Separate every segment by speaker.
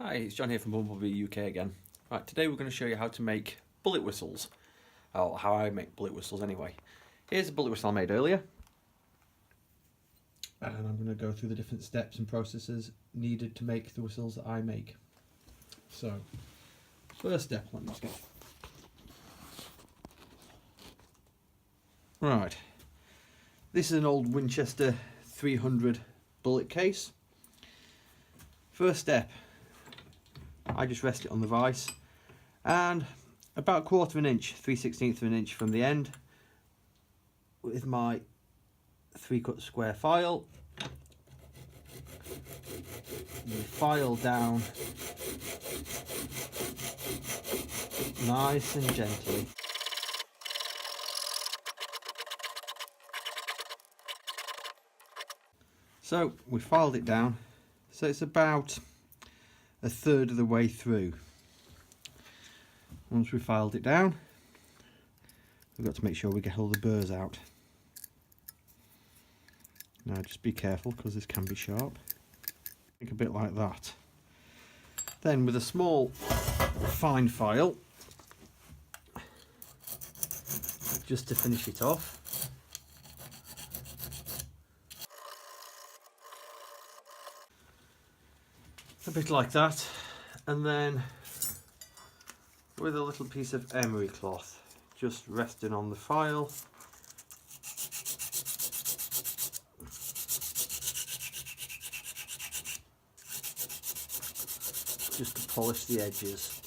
Speaker 1: Hi, it's John here from Bumblebee UK again. Right, today we're going to show you how to make bullet whistles. Or how I make bullet whistles anyway. Here's a bullet whistle I made earlier. And I'm going to go through the different steps and processes needed to make the whistles that I make. So, first step, let me just get... Right, this is an old Winchester 300 bullet case. First step, I just rest it on the vise and about 1/4 of an inch, 3/16 of an inch from the end with my 3-cut square file. You file down nice and gently. So we filed it down, so it's about 1/3 of the way through. Once we filed it down, we've got to make sure we get all the burrs out. Now just be careful because this can be sharp. Think a bit like that. Then with a small fine file, just to finish it off, a bit like that, and then with a little piece of emery cloth just resting on the file, just to polish the edges.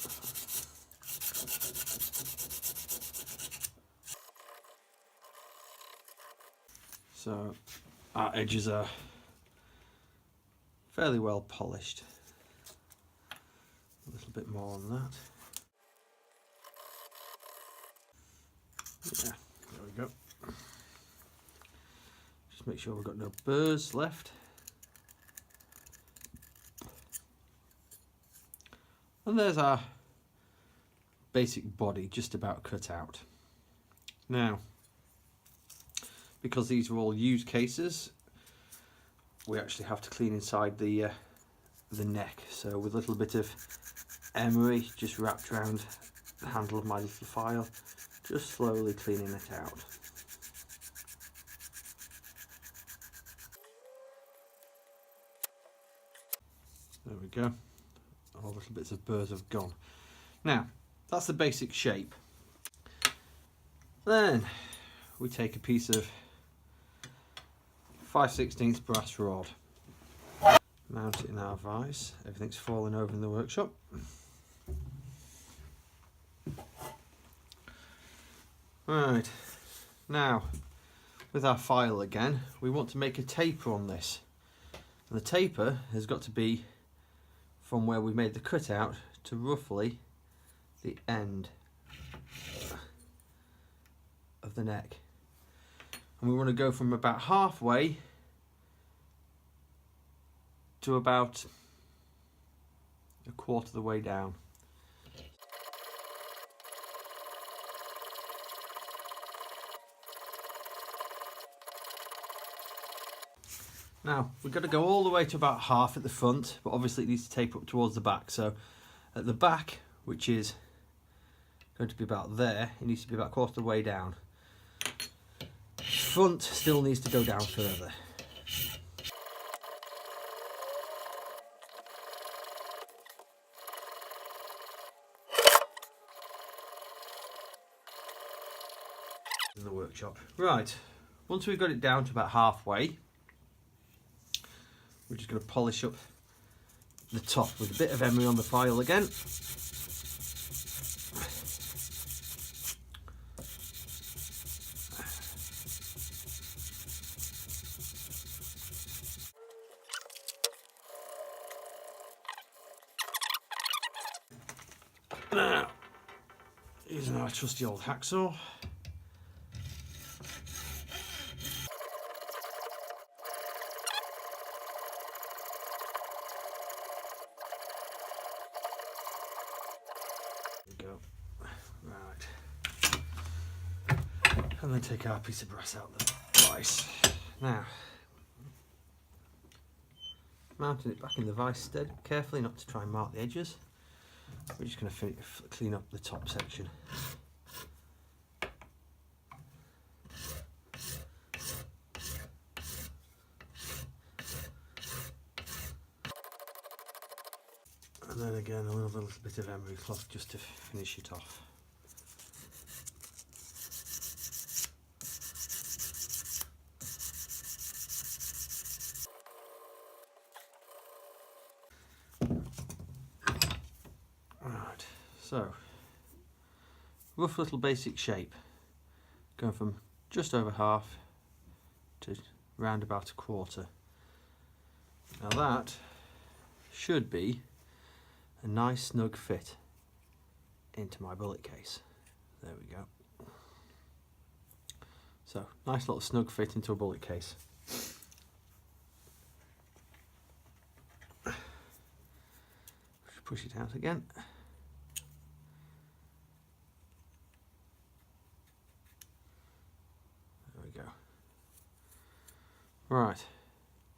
Speaker 1: So our edges are fairly well polished. A little bit more on that. Yeah, there we go. Just make sure we've got no burrs left. And there's our basic body just about cut out. Now, because these are all used cases, we actually have to clean inside the neck. So with a little bit of emery just wrapped around the handle of my little file, just slowly cleaning it out. There we go. All little bits of burrs have gone. Now, that's the basic shape. Then we take a piece of 5/16 brass rod, mount it in our vise. Everything's falling over in the workshop. Right, now with our file again, we want to make a taper on this, and the taper has got to be from where we made the cutout to roughly the end of the neck, and we want to go from about halfway to about 1/4 of the way down. Now we've got to go all the way to about half at the front, but obviously it needs to taper up towards the back. So at the back, which is going to be about there, it needs to be about 1/4 of the way down. Front still needs to go down further. In the workshop. Right, once we've got it down to about halfway, we're just going to polish up the top with a bit of emery on the file again. Now, using our trusty old hacksaw. Go. Right. And then take our piece of brass out the vise. Now, mounting it back in the vice stead carefully, not to try and mark the edges. We're just going to clean up the top section. And then again a little bit of emery cloth just to finish it off. Right, so rough little basic shape, going from just over half to round about a quarter. Now that should be a nice snug fit into my bullet case. There we go. So nice little snug fit into a bullet case. Push it out again. There we go. Right,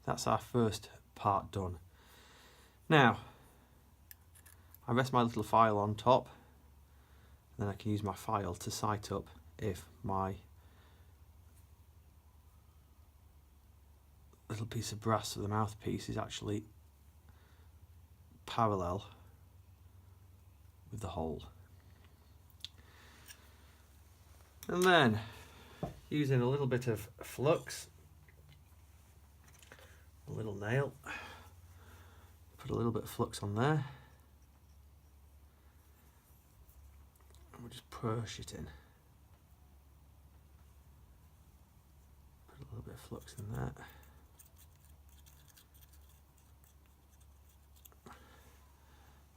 Speaker 1: that's our first part done. Now I rest my little file on top, then I can use my file to sight up if my little piece of brass for the mouthpiece is actually parallel with the hole. And then using a little bit of flux, a little nail, put a little bit of flux on there. We'll just push it in. Put a little bit of flux in there.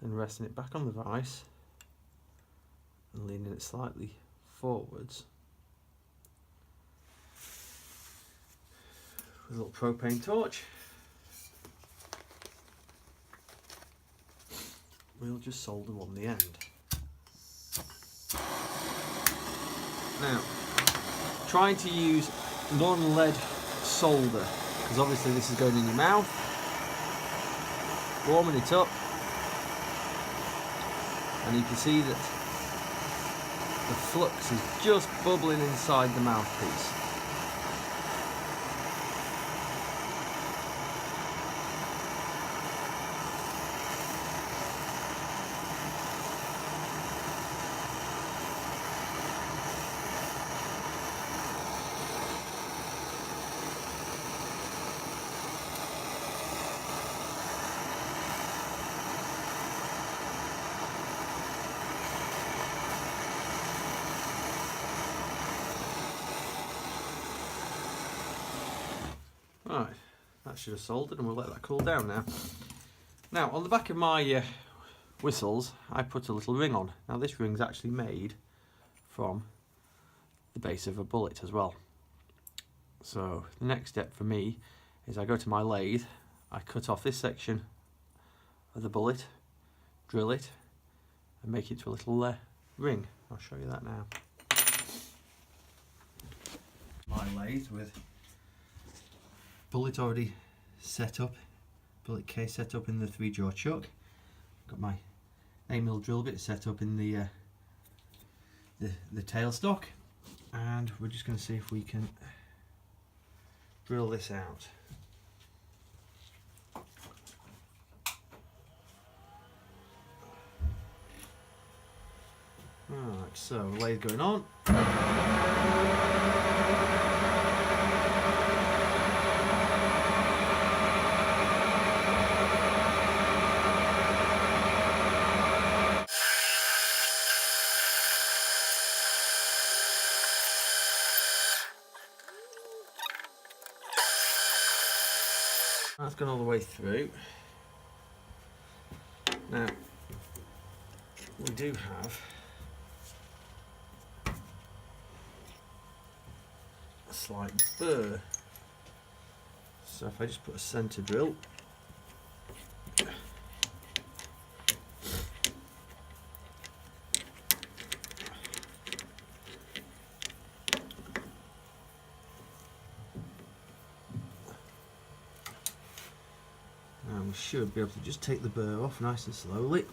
Speaker 1: Then resting it back on the vise and leaning it slightly forwards with a little propane torch. We'll just solder on the end. Now, trying to use non-lead solder, because obviously this is going in your mouth. Warming it up, and you can see that the flux is just bubbling inside the mouthpiece. Right, that should have soldered, and we'll let that cool down now. Now, on the back of my whistles, I put a little ring on. Now, this ring's actually made from the base of a bullet as well. So, the next step for me is I go to my lathe, I cut off this section of the bullet, drill it, and make it to a little ring. I'll show you that now. My lathe with bullet already set up, bullet case set up in the 3-jaw chuck. Got my 8mm drill bit set up in the tailstock, and we're just going to see if we can drill this out. Right, so lathe going on. That's gone all the way through. Now, we do have a slight burr. So if I just put a centre drill, should be able to just take the burr off nice and slowly.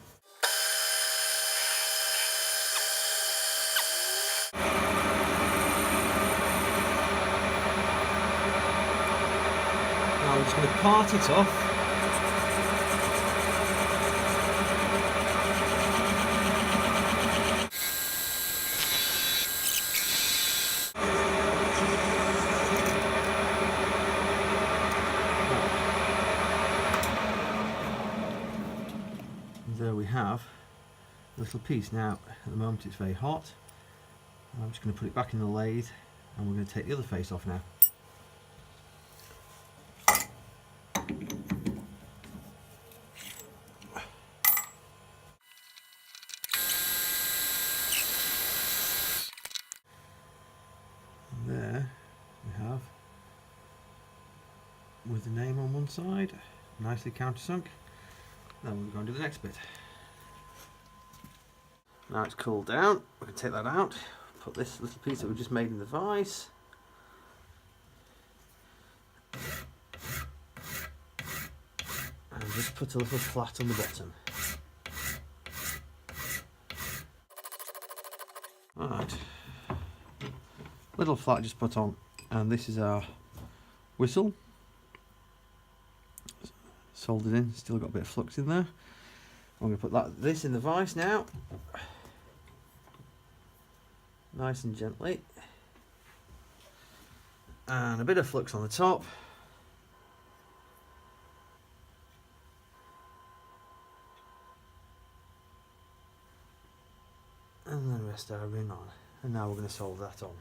Speaker 1: Now we're just going to part it off. There we have a little piece. Now at the moment it's very hot. I'm just going to put it back in the lathe and we're going to take the other face off now. And there we have, with the name on one side, nicely countersunk. Then we're going to do the next bit. Now it's cooled down, we can take that out, put this little piece that we just made in the vise. And just put a little flat on the bottom. Alright, little flat just put on, and this is our whistle. Soldered in, still got a bit of flux in there. I'm going to put this in the vise now, nice and gently, and a bit of flux on the top. And then rest our ring on, and now we're going to solder that on.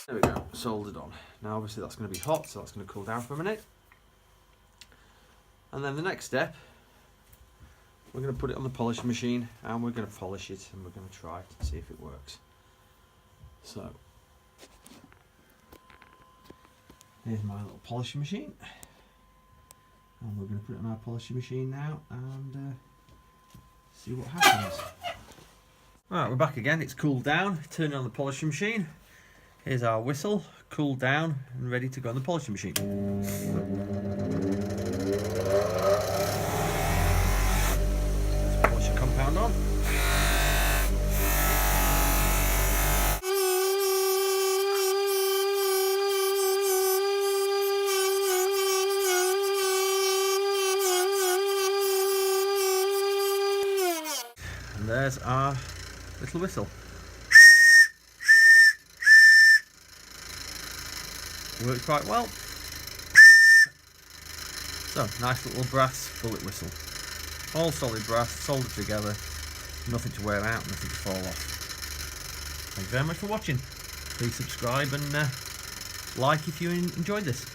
Speaker 1: There we go, soldered on. Now obviously that's going to be hot, so that's going to cool down for a minute. And then the next step, we're going to put it on the polishing machine and we're going to polish it and we're going to try it and see if it works. So, here's my little polishing machine. And we're going to put it on our polishing machine now and see what happens. Right, we're back again, it's cooled down, turning on the polishing machine. Here's our whistle, cooled down and ready to go on the polishing machine. Let's polish the compound on. And there's our little whistle. Works quite well. So, nice little brass bullet whistle. All solid brass, soldered together, nothing to wear out, nothing to fall off. Thank you very much for watching. Please subscribe and like if you enjoyed this.